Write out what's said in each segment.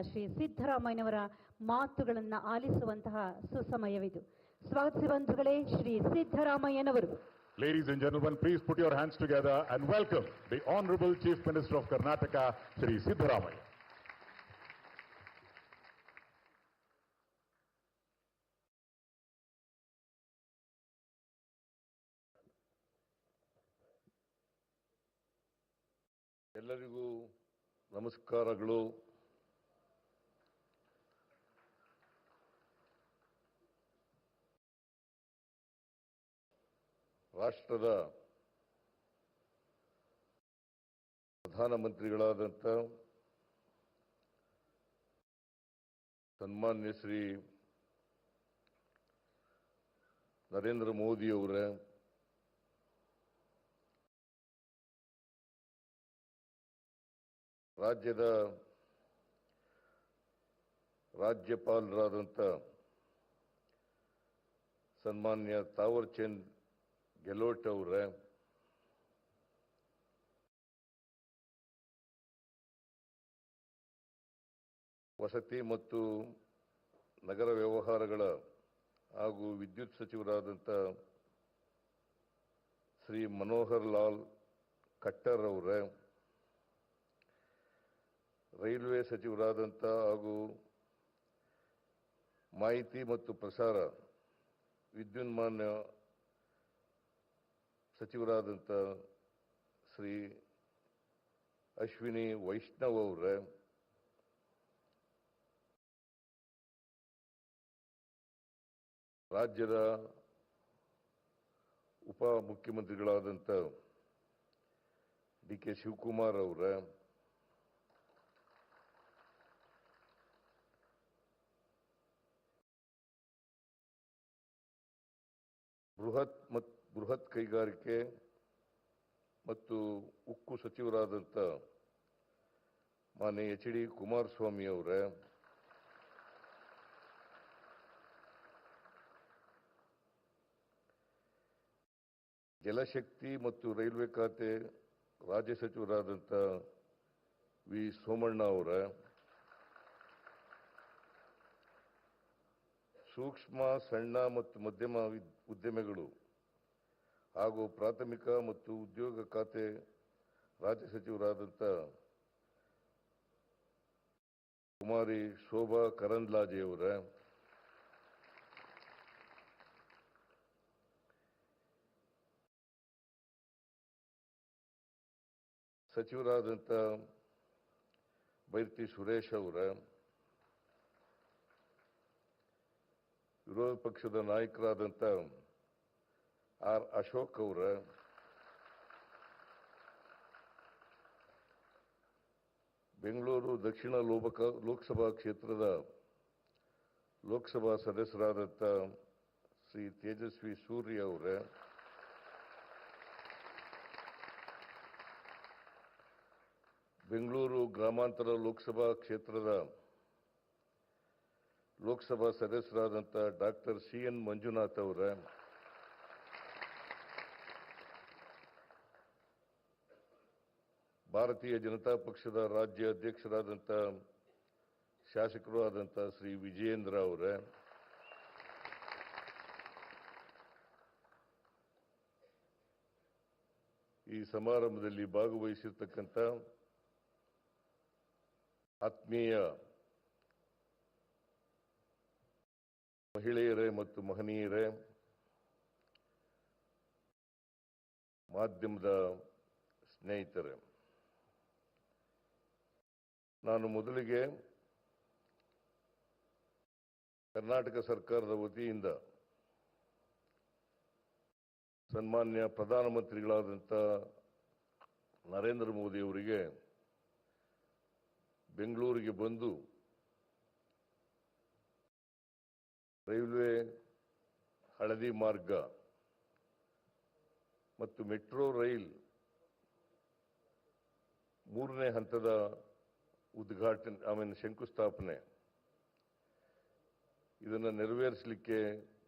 ಶ್ರೀ ಸಿದ್ದರಾಮಯ್ಯನವರ ಮಾತುಗಳನ್ನು ಆಲಿಸುವಂತಹ ಸುಸಮಯವಿದು. ಸ್ವಾಗತಿಸಿ ಬಂಧುಗಳೇ ಶ್ರೀ ಸಿದ್ದರಾಮಯ್ಯನವರು. Ladies and gentlemen, please put your hands together and welcome the Honorable Chief Minister of Karnataka, Shri Siddaramaiah. ಎಲ್ಲರಿಗೂ ನಮಸ್ಕಾರಗಳು. ರಾಷ್ಟ್ರದ ಪ್ರಧಾನಮಂತ್ರಿಗಳಾದಂಥ ಸನ್ಮಾನ್ಯ ಶ್ರೀ ನರೇಂದ್ರ ಮೋದಿಯವರೇ, ರಾಜ್ಯದ ರಾಜ್ಯಪಾಲರಾದಂಥ ಸನ್ಮಾನ್ಯ ತಾವರ್ ಚಂದ್ ಗೆಹ್ಲೋಟ್ ಅವರೇ, ವಸತಿ ಮತ್ತು ನಗರ ವ್ಯವಹಾರಗಳ ಹಾಗೂ ವಿದ್ಯುತ್ ಸಚಿವರಾದಂಥ ಶ್ರೀ ಮನೋಹರ್ ಲಾಲ್ ಖಟ್ಟರ್ ಅವರೇ, ರೈಲ್ವೆ ಸಚಿವರಾದಂಥ ಹಾಗೂ ಮಾಹಿತಿ ಮತ್ತು ಪ್ರಸಾರ ವಿದ್ಯುನ್ಮಾನ ಸಚಿವರಾದಂಥ ಶ್ರೀ ಅಶ್ವಿನಿ ವೈಷ್ಣವ್ ಅವರೇ, ರಾಜ್ಯದ ಉಪ ಮುಖ್ಯಮಂತ್ರಿಗಳಾದಂಥ ಡಿ ಕೆ ಶಿವಕುಮಾರ್ ಅವರೇ, ಬೃಹತ್ ಕೈಗಾರಿಕೆ ಮತ್ತು ಉಕ್ಕು ಸಚಿವರಾದಂಥ ಮಾನ್ಯ ಎಚ್ ಡಿ ಕುಮಾರಸ್ವಾಮಿ ಅವರೇ, ಜಲಶಕ್ತಿ ಮತ್ತು ರೈಲ್ವೆ ಖಾತೆ ರಾಜ್ಯ ಸಚಿವರಾದಂಥ ವಿ ಸೋಮಣ್ಣ ಅವರೇ, ಸೂಕ್ಷ್ಮ ಸಣ್ಣ ಮತ್ತು ಮಧ್ಯಮ ಉದ್ಯಮಗಳು ಹಾಗೂ ಪ್ರಾಥಮಿಕ ಮತ್ತು ಉದ್ಯೋಗ ಖಾತೆ ರಾಜ್ಯ ಸಚಿವರಾದಂಥ ಕುಮಾರಿ ಶೋಭಾ ಕರಂದ್ಲಾಜೆಯವರೇ, ಸಚಿವರಾದಂಥ ಬೈರತಿ ಸುರೇಶ್ ಅವರೇ, ವಿರೋಧ ಪಕ್ಷದ ನಾಯಕರಾದಂಥ ಆರ್ ಅಶೋಕ್ ಅವರ, ಬೆಂಗಳೂರು ದಕ್ಷಿಣ ಲೋಕಸಭಾ ಕ್ಷೇತ್ರದ ಲೋಕಸಭಾ ಸದಸ್ಯರಾದಂಥ ಶ್ರೀ ತೇಜಸ್ವಿ ಸೂರ್ಯ ಅವರೇ, ಬೆಂಗಳೂರು ಗ್ರಾಮಾಂತರ ಲೋಕಸಭಾ ಕ್ಷೇತ್ರದ ಲೋಕಸಭಾ ಸದಸ್ಯರಾದಂಥ ಡಾಕ್ಟರ್ ಸಿ ಎನ್ ಮಂಜುನಾಥ್ ಅವರೇ, ಭಾರತೀಯ ಜನತಾ ಪಕ್ಷದ ರಾಜ್ಯ ಅಧ್ಯಕ್ಷರಾದಂಥ ಶಾಸಕರು ಆದಂಥ ಶ್ರೀ ವಿಜಯೇಂದ್ರ ಅವರೇ, ಈ ಸಮಾರಂಭದಲ್ಲಿ ಭಾಗವಹಿಸಿರ್ತಕ್ಕಂಥ ಆತ್ಮೀಯ ಮಹಿಳೆಯರೇ ಮತ್ತು ಮಹನೀಯರೇ, ಮಾಧ್ಯಮದ ಸ್ನೇಹಿತರೇ, ನಾನು ಮೊದಲಿಗೆ ಕರ್ನಾಟಕ ಸರ್ಕಾರದ ವತಿಯಿಂದ ಸನ್ಮಾನ್ಯ ಪ್ರಧಾನಮಂತ್ರಿಗಳಾದಂಥ ನರೇಂದ್ರ ಮೋದಿ ಅವರಿಗೆ ಬೆಂಗಳೂರಿಗೆ ಬಂದು ರೈಲ್ವೆ ಹಳದಿ ಮಾರ್ಗ ಮತ್ತು ಮೆಟ್ರೋ ರೈಲ್ 3ನೇ ಹಂತದ ಉದ್ಘಾಟನೆ ಶಂಕುಸ್ಥಾಪನೆ ಇದನ್ನು ನೆರವೇರಿಸಲಿಕ್ಕೆ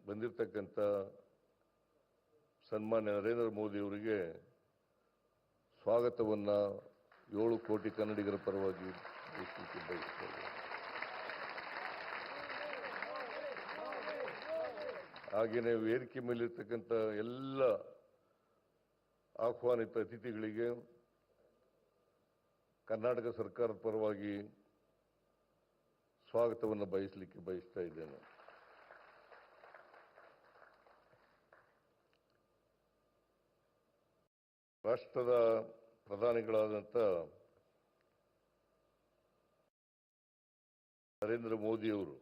ಬಂದಿರತಕ್ಕಂಥ ಸನ್ಮಾನ್ಯ ನರೇಂದ್ರ ಮೋದಿ ಅವರಿಗೆ ಸ್ವಾಗತವನ್ನು 7 ಕೋಟಿ ಕನ್ನಡಿಗರ ಪರವಾಗಿ ಬಯಸುತ್ತೇನೆ. ಹಾಗೆಯೇ ವೇದಿಕೆ ಮೇಲಿರ್ತಕ್ಕಂಥ ಎಲ್ಲ ಆಹ್ವಾನಿತ ಅತಿಥಿಗಳಿಗೆ ಕರ್ನಾಟಕ ಸರ್ಕಾರದ ಪರವಾಗಿ ಸ್ವಾಗತವನ್ನು ಬಯಸ್ತಾ ಇದ್ದೇನೆ. ರಾಷ್ಟ್ರದ ಪ್ರಧಾನಿಗಳಾದಂಥ ನರೇಂದ್ರ ಮೋದಿಯವರು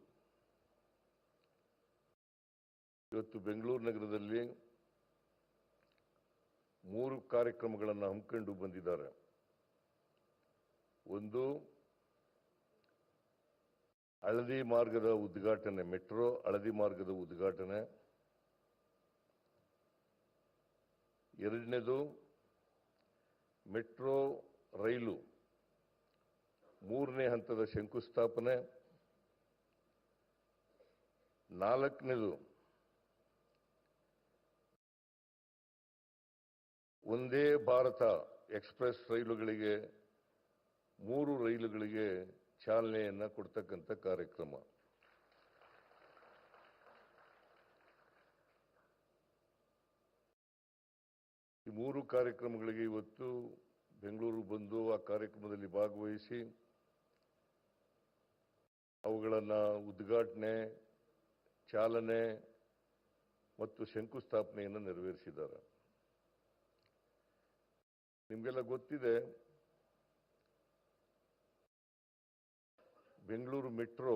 ಇವತ್ತು ಬೆಂಗಳೂರು ನಗರದಲ್ಲಿ 3 ಕಾರ್ಯಕ್ರಮಗಳನ್ನು ಹಮ್ಮಿಕೊಂಡು ಬಂದಿದ್ದಾರೆ. ಒಂದು, ಹಳದಿ ಮಾರ್ಗದ ಉದ್ಘಾಟನೆ, ಮೆಟ್ರೋ ಹಳದಿ ಮಾರ್ಗದ ಉದ್ಘಾಟನೆ. ಎರಡನೇದು, ಮೆಟ್ರೋ ರೈಲು 3ನೇ ಹಂತದ ಶಂಕುಸ್ಥಾಪನೆ. 4ನೇದು, ಒಂದೇ ಭಾರತ ಎಕ್ಸ್ಪ್ರೆಸ್ ರೈಲುಗಳಿಗೆ 3 ರೈಲುಗಳಿಗೆ ಚಾಲನೆಯನ್ನು ಕೊಡ್ತಕ್ಕಂಥ ಕಾರ್ಯಕ್ರಮ. ಈ 3 ಕಾರ್ಯಕ್ರಮಗಳಿಗೆ ಇವತ್ತು ಬೆಂಗಳೂರು ಬಂದು ಆ ಕಾರ್ಯಕ್ರಮದಲ್ಲಿ ಭಾಗವಹಿಸಿ ಅವುಗಳನ್ನು ಉದ್ಘಾಟನೆ, ಚಾಲನೆ ಮತ್ತು ಶಂಕುಸ್ಥಾಪನೆಯನ್ನು ನೆರವೇರಿಸಿದ್ದಾರೆ. ನಿಮಗೆಲ್ಲ ಗೊತ್ತಿದೆ, ಬೆಂಗಳೂರು ಮೆಟ್ರೋ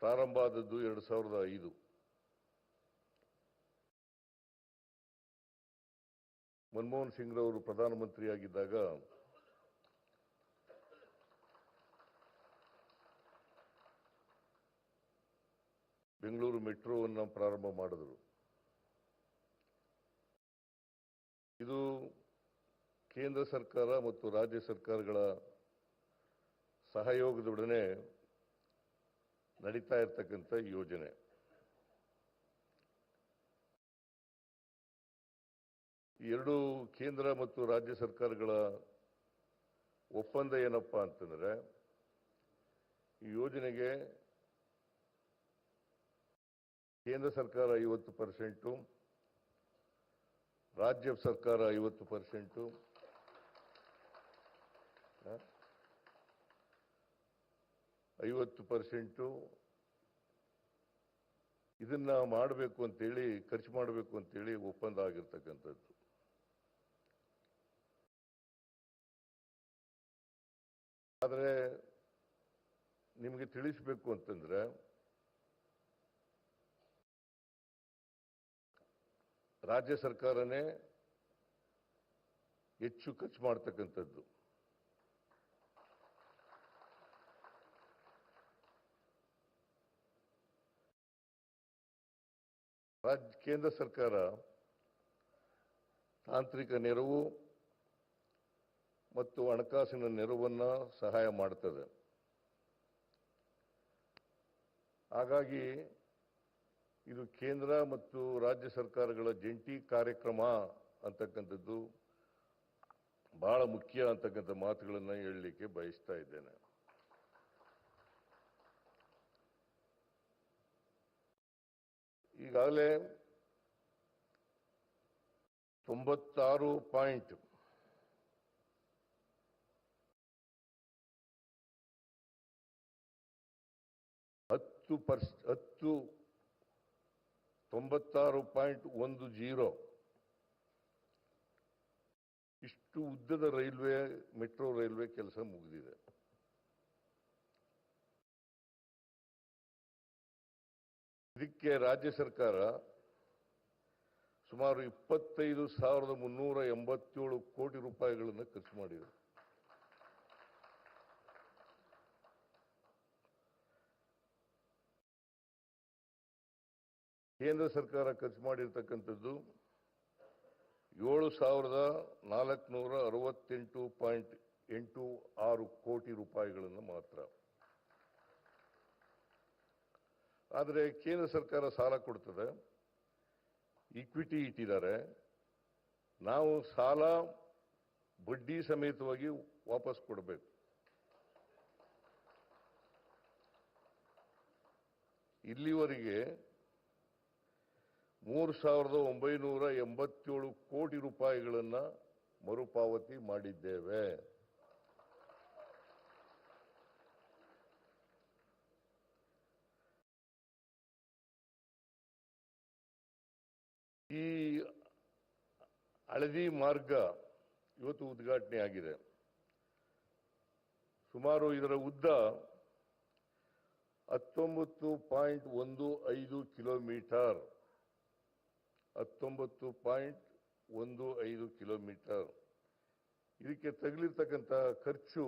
ಪ್ರಾರಂಭ ಆದದ್ದು 2005. ಮನಮೋಹನ್ ಸಿಂಗ್ರವರು ಪ್ರಧಾನಮಂತ್ರಿಯಾಗಿದ್ದಾಗ ಬೆಂಗಳೂರು ಮೆಟ್ರೋವನ್ನು ಪ್ರಾರಂಭ ಮಾಡಿದರು. ಇದು ಕೇಂದ್ರ ಸರ್ಕಾರ ಮತ್ತು ರಾಜ್ಯ ಸರ್ಕಾರಗಳ ಸಹಯೋಗದೊಡನೆ ನಡೀತಾ ಇರತಕ್ಕಂಥ ಯೋಜನೆ. ಈ 2 ಕೇಂದ್ರ ಮತ್ತು ರಾಜ್ಯ ಸರ್ಕಾರಗಳ ಒಪ್ಪಂದ ಏನಪ್ಪಾ ಅಂತಂದ್ರೆ, ಈ ಯೋಜನೆಗೆ ಕೇಂದ್ರ ಸರ್ಕಾರ 50%, ರಾಜ್ಯ ಸರ್ಕಾರ 50%, 50% ಇದನ್ನ ಮಾಡಬೇಕು ಅಂತೇಳಿ, ಖರ್ಚು ಮಾಡಬೇಕು ಅಂತೇಳಿ ಒಪ್ಪಂದ ಆಗಿರ್ತಕ್ಕಂಥದ್ದು. ಆದರೆ ನಿಮಗೆ ತಿಳಿಸಬೇಕು ಅಂತಂದ್ರೆ, ರಾಜ್ಯ ಸರ್ಕಾರನೇ ಹೆಚ್ಚು ಖರ್ಚು ಮಾಡ್ತಕ್ಕಂಥದ್ದು. ಕೇಂದ್ರ ಸರ್ಕಾರ ತಾಂತ್ರಿಕ ನೆರವು ಮತ್ತು ಹಣಕಾಸಿನ ನೆರವನ್ನು ಸಹಾಯ ಮಾಡ್ತದೆ. ಹಾಗಾಗಿ ಇದು ಕೇಂದ್ರ ಮತ್ತು ರಾಜ್ಯ ಸರ್ಕಾರಗಳ ಜಂಟಿ ಕಾರ್ಯಕ್ರಮ ಅಂತಕ್ಕಂಥದ್ದು ಬಹಳ ಮುಖ್ಯ ಅಂತಕ್ಕಂಥ ಮಾತುಗಳನ್ನು ಹೇಳಲಿಕ್ಕೆ ಬಯಸ್ತಾ ಇದ್ದೇನೆ. ಈಗಾಗಲೇ 96.10% ಇಷ್ಟು ಉದ್ದದ ರೈಲ್ವೆ, ಮೆಟ್ರೋ ರೈಲ್ವೆ ಕೆಲಸ ಮುಗಿದಿದೆ. ಇದಕ್ಕೆ ರಾಜ್ಯ ಸರ್ಕಾರ ಸುಮಾರು 25,387 ಕೋಟಿ ರೂಪಾಯಿಗಳನ್ನು ಖರ್ಚು ಮಾಡಿದೆ. ಕೇಂದ್ರ ಸರ್ಕಾರ ಖರ್ಚು ಮಾಡಿರ್ತಕ್ಕಂಥದ್ದು 7,468.86 ಕೋಟಿ ರೂಪಾಯಿಗಳನ್ನು ಮಾತ್ರ. ಆದರೆ ಕೇಂದ್ರ ಸರ್ಕಾರ ಸಾಲ ಕೊಡ್ತದೆ, ಈಕ್ವಿಟಿ ಇಟ್ಟಿದ್ದಾರೆ. ನಾವು ಸಾಲ ಬಡ್ಡಿ ಸಮೇತವಾಗಿ ವಾಪಸ್ ಕೊಡಬೇಕು. ಇಲ್ಲಿವರೆಗೆ 3,987 ಕೋಟಿ ರೂಪಾಯಿಗಳನ್ನು ಮರುಪಾವತಿ ಮಾಡಿದ್ದೇವೆ. ಈ ಹಳದಿ ಮಾರ್ಗ ಇವತ್ತು ಉದ್ಘಾಟನೆ ಆಗಿದೆ. ಸುಮಾರು ಇದರ ಉದ್ದ 19.15 ಕಿಲೋಮೀಟರ್. 19.15 ಕಿಲೋಮೀಟರ್. ಇದಕ್ಕೆ ತಗಲಿರ್ತಕ್ಕಂಥ ಖರ್ಚು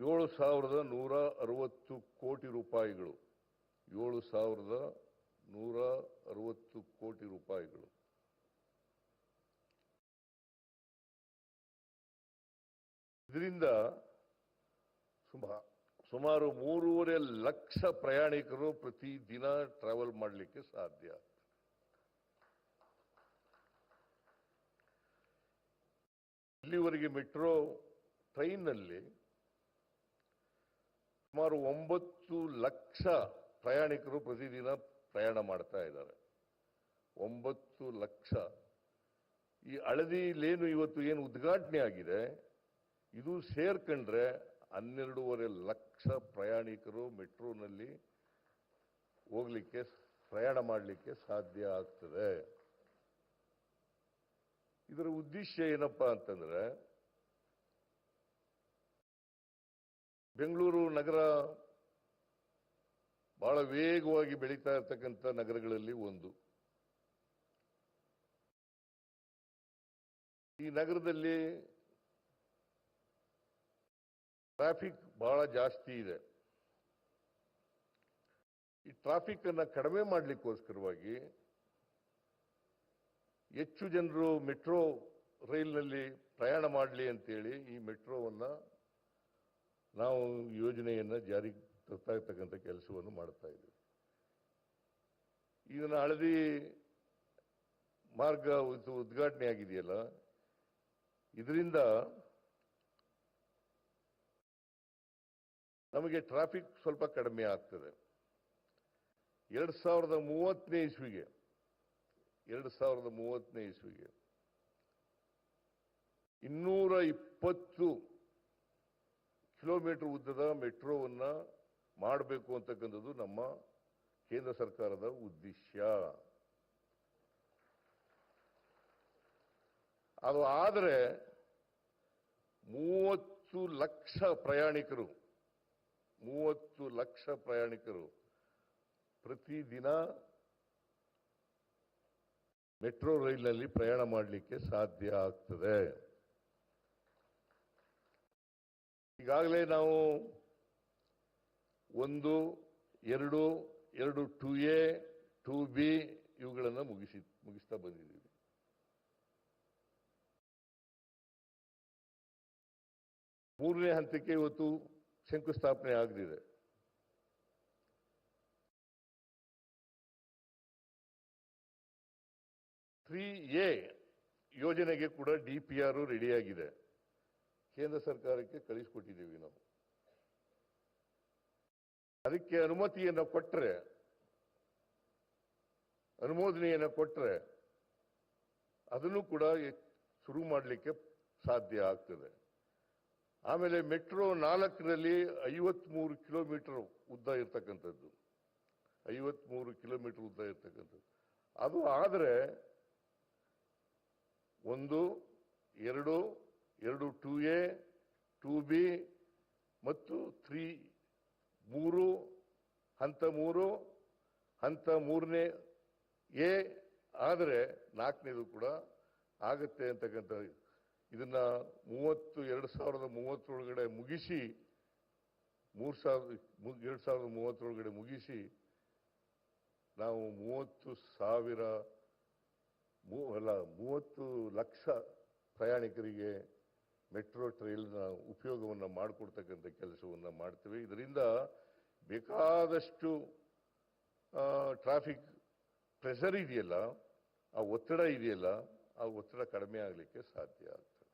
7,160 ಕೋಟಿ ರೂಪಾಯಿಗಳು. 7,160 ಕೋಟಿ ರೂಪಾಯಿಗಳು. ಇದರಿಂದ ಸುಮಾರು 3.5 ಲಕ್ಷ ಪ್ರಯಾಣಿಕರು ಪ್ರತಿ ದಿನ ಟ್ರಾವೆಲ್ ಮಾಡಲಿಕ್ಕೆ ಸಾಧ್ಯ. ಇಲ್ಲಿವರೆಗೆ ಮೆಟ್ರೋ ಟ್ರೈನ್ನಲ್ಲಿ ಸುಮಾರು 9 ಲಕ್ಷ ಪ್ರಯಾಣಿಕರು ಪ್ರತಿದಿನ ಪ್ರಯಾಣ ಮಾಡ್ತಾ ಇದ್ದಾರೆ. 9 ಲಕ್ಷ. ಈ ಹಳದಿ ಲೇನು ಇವತ್ತು ಏನು ಉದ್ಘಾಟನೆ ಆಗಿದೆ, ಇದು ಸೇರ್ಕೊಂಡ್ರೆ 12.5 ಲಕ್ಷ ಪ್ರಯಾಣಿಕರು ಮೆಟ್ರೋನಲ್ಲಿ ಹೋಗ್ಲಿಕ್ಕೆ, ಪ್ರಯಾಣ ಮಾಡಲಿಕ್ಕೆ ಸಾಧ್ಯ ಆಗ್ತದೆ. ಇದರ ಉದ್ದೇಶ ಏನಪ್ಪಾ ಅಂತಂದ್ರೆ, ಬೆಂಗಳೂರು ನಗರ ಬಹಳ ವೇಗವಾಗಿ ಬೆಳೀತಾ ಇರತಕ್ಕಂಥ ನಗರಗಳಲ್ಲಿ ಒಂದು. ಈ ನಗರದಲ್ಲಿ ಟ್ರಾಫಿಕ್ ಬಹಳ ಜಾಸ್ತಿ ಇದೆ. ಈ ಟ್ರಾಫಿಕ್ ಅನ್ನ ಕಡಿಮೆ ಮಾಡಲಿಕ್ಕೋಸ್ಕರವಾಗಿ ಹೆಚ್ಚು ಜನರು ಮೆಟ್ರೋ ರೈಲ್ನಲ್ಲಿ ಪ್ರಯಾಣ ಮಾಡಲಿ ಅಂತೇಳಿ ಈ ಮೆಟ್ರೋವನ್ನ ನಾವು ಯೋಜನೆಯನ್ನ ಜಾರಿಗೆ ತರ್ತಾ ಇರ್ತಕ್ಕಂಥ ಕೆಲಸವನ್ನು ಮಾಡ್ತಾ ಇದ್ದೀವಿ. ಇದನ್ನ ಹಳದಿ ಮಾರ್ಗ ಉದ್ಘಾಟನೆ ಆಗಿದೆಯಲ್ಲ, ಇದರಿಂದ ನಮಗೆ ಟ್ರಾಫಿಕ್ ಸ್ವಲ್ಪ ಕಡಿಮೆ ಆಗ್ತದೆ. 2030ನೇ ಇಸ್ವಿಗೆ 220 ಕಿಲೋಮೀಟರ್ ಉದ್ದದ ಮೆಟ್ರೋವನ್ನ ಮಾಡಬೇಕು ಅಂತಕ್ಕಂಥದ್ದು ನಮ್ಮ ಕೇಂದ್ರ ಸರ್ಕಾರದ ಉದ್ದೇಶ. ಅದು ಆದರೆ 30 ಲಕ್ಷ ಪ್ರಯಾಣಿಕರು ಪ್ರತಿದಿನ ಮೆಟ್ರೋ ರೈಲ್ನಲ್ಲಿ ಪ್ರಯಾಣ ಮಾಡಲಿಕ್ಕೆ ಸಾಧ್ಯ ಆಗ್ತದೆ. ಈಗಾಗಲೇ ನಾವು 1, 2, 2A, 2B ಇವುಗಳನ್ನು ಮುಗಿಸ್ತಾ ಬಂದಿದ್ದೀವಿ. ಮೂರನೇ ಹಂತಕ್ಕೆ ಇವತ್ತು ಶಂಕುಸ್ಥಾಪನೆ ಆಗಲಿದೆ. A ಯೋಜನೆಗೆ ಕೂಡ DPR ರೆಡಿಯಾಗಿದೆ. ಕೇಂದ್ರ ಸರ್ಕಾರಕ್ಕೆ ಕಳಿಸಿಕೊಟ್ಟಿದ್ದೀವಿ ನಾವು. ಅದಕ್ಕೆ ಅನುಮೋದನೆಯನ್ನು ಕೊಟ್ಟರೆ ಅದನ್ನು ಕೂಡ ಶುರು ಮಾಡಲಿಕ್ಕೆ ಸಾಧ್ಯ ಆಗ್ತದೆ. ಆಮೇಲೆ ಮೆಟ್ರೋ 4ರಲ್ಲಿ 53 ಕಿಲೋಮೀಟರ್ ಉದ್ದ ಇರ್ತಕ್ಕಂಥದ್ದು. 53 ಕಿಲೋಮೀಟರ್ ಉದ್ದ ಇರ್ತಕ್ಕಂಥದ್ದು. ಅದು ಆದರೆ 1, 2, 2A, 2B ಮತ್ತು 3 ಹಂತ 3ನೇ A ಆದರೆ 4ನೇದು ಕೂಡ ಆಗತ್ತೆ ಅಂತಕ್ಕಂಥ ಇದನ್ನ 2030 ಒಳಗಡೆ ಮುಗಿಸಿ 2030 ಒಳಗಡೆ ಮುಗಿಸಿ ನಾವು 30 ಲಕ್ಷ ಪ್ರಯಾಣಿಕರಿಗೆ ಮೆಟ್ರೋ ಟ್ರೈಲ್ನ ಉಪಯೋಗವನ್ನು ಮಾಡಿಕೊಡ್ತಕ್ಕಂಥ ಕೆಲಸವನ್ನು ಮಾಡ್ತೇವೆ. ಇದರಿಂದ ಬೇಕಾದಷ್ಟು ಟ್ರಾಫಿಕ್ ಪ್ರೆಷರ್ ಇದೆಯಲ್ಲ, ಆ ಒತ್ತಡ ಕಡಿಮೆ ಆಗಲಿಕ್ಕೆ ಸಾಧ್ಯ ಆಗ್ತದೆ.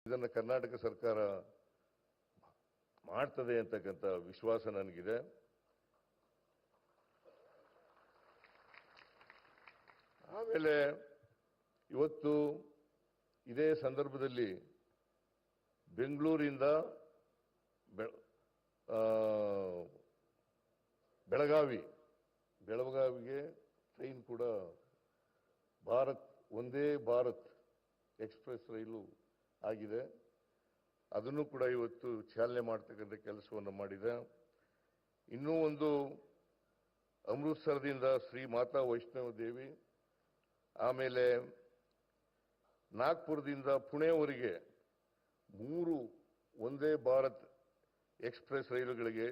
ಇದನ್ನು ಕರ್ನಾಟಕ ಸರ್ಕಾರ ಮಾಡ್ತದೆ ಅಂತಕ್ಕಂಥ ವಿಶ್ವಾಸ ನನಗಿದೆ. ಆಮೇಲೆ ಇವತ್ತು ಇದೇ ಸಂದರ್ಭದಲ್ಲಿ ಬೆಂಗಳೂರಿಂದ ಬೆಳಗಾವಿಗೆ ಟ್ರೈನ್ ಕೂಡ ಒಂದೇ ಭಾರತ್ ಎಕ್ಸ್ಪ್ರೆಸ್ ರೈಲು ಆಗಿದೆ. ಅದನ್ನು ಕೂಡ ಇವತ್ತು ಚಾಲನೆ ಮಾಡ್ತಕ್ಕಂಥ ಕೆಲಸವನ್ನು ಮಾಡಿದೆ. ಇನ್ನೂ ಒಂದು ಅಮೃತಸರದಿಂದ ಶ್ರೀ ಮಾತಾ ವೈಷ್ಣವ ದೇವಿ, ಆಮೇಲೆ ನಾಗ್ಪುರದಿಂದ ಪುಣೆವರೆಗೆ 3 ಒಂದೇ ಭಾರತ್ ಎಕ್ಸ್ಪ್ರೆಸ್ ರೈಲುಗಳಿಗೆ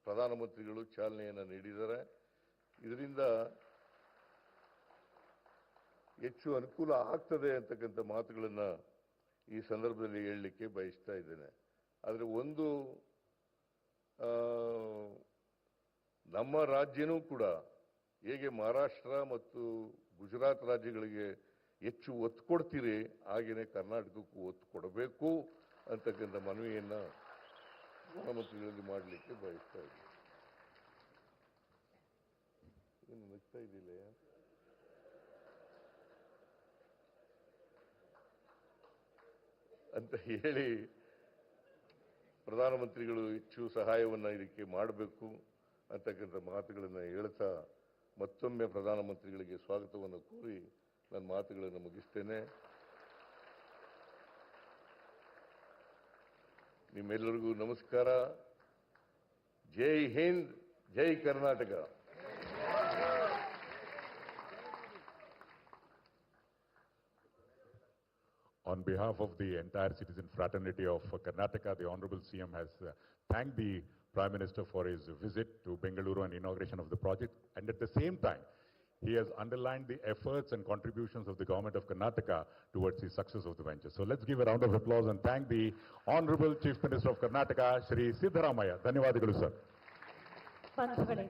ಪ್ರಧಾನಮಂತ್ರಿಗಳು ಚಾಲನೆಯನ್ನು ನೀಡಿದ್ದಾರೆ. ಇದರಿಂದ ಹೆಚ್ಚು ಅನುಕೂಲ ಆಗ್ತದೆ ಅಂತಕ್ಕಂಥ ಮಾತುಗಳನ್ನು ಈ ಸಂದರ್ಭದಲ್ಲಿ ಹೇಳಲಿಕ್ಕೆ ಬಯಸ್ತಾ ಇದ್ದೇನೆ. ಆದರೆ ಒಂದು ನಮ್ಮ ರಾಜ್ಯನೂ ಕೂಡ ಹೇಗೆ ಮಹಾರಾಷ್ಟ್ರ ಮತ್ತು ಗುಜರಾತ್ ರಾಜ್ಯಗಳಿಗೆ ಹೆಚ್ಚು ಒತ್ತು ಕೊಡ್ತೀರಿ, ಹಾಗೆಯೇ ಕರ್ನಾಟಕಕ್ಕೂ ಒತ್ತು ಕೊಡಬೇಕು ಅಂತಕ್ಕಂಥ ಮನವಿಯನ್ನು ಪ್ರಧಾನಮಂತ್ರಿಗಳಲ್ಲಿ ಮಾಡಲಿಕ್ಕೆ ಬಯಸ್ತಾ ಇದ್ದೀನಿ. ಏನು ನಗ್ತಾ ಇದ್ದಿಲ್ಲ ಅಂತ ಹೇಳಿ ಪ್ರಧಾನಮಂತ್ರಿಗಳು ಹೆಚ್ಚು ಸಹಾಯವನ್ನು ಇದಕ್ಕೆ ಮಾಡಬೇಕು ಅಂತಕ್ಕಂಥ ಮಾತುಗಳನ್ನು ಹೇಳ್ತಾ ಮತ್ತೊಮ್ಮೆ ಪ್ರಧಾನಮಂತ್ರಿಗಳಿಗೆ ಸ್ವಾಗತವನ್ನು ಕೋರಿ ನನ್ನ ಮಾತುಗಳನ್ನು ಮುಗಿಸ್ತೇನೆ. ನಿಮ್ಮೆಲ್ಲರಿಗೂ ನಮಸ್ಕಾರ. ಜೈ ಹಿಂದ್, ಜೈ Karnataka. On behalf of the entire citizen fraternity of Karnataka, the Honorable CM has thanked the Prime Minister for his visit to Bengaluru and inauguration of the project. And at the same time, he has underlined the efforts and contributions of the government of Karnataka towards the success of the venture. So let's give a round of applause and thank the Honorable Chief Minister of Karnataka, Shri Siddaramaiah. ಧನ್ಯವಾದಗಳು sir. ಬಂಧುಗಳೇ,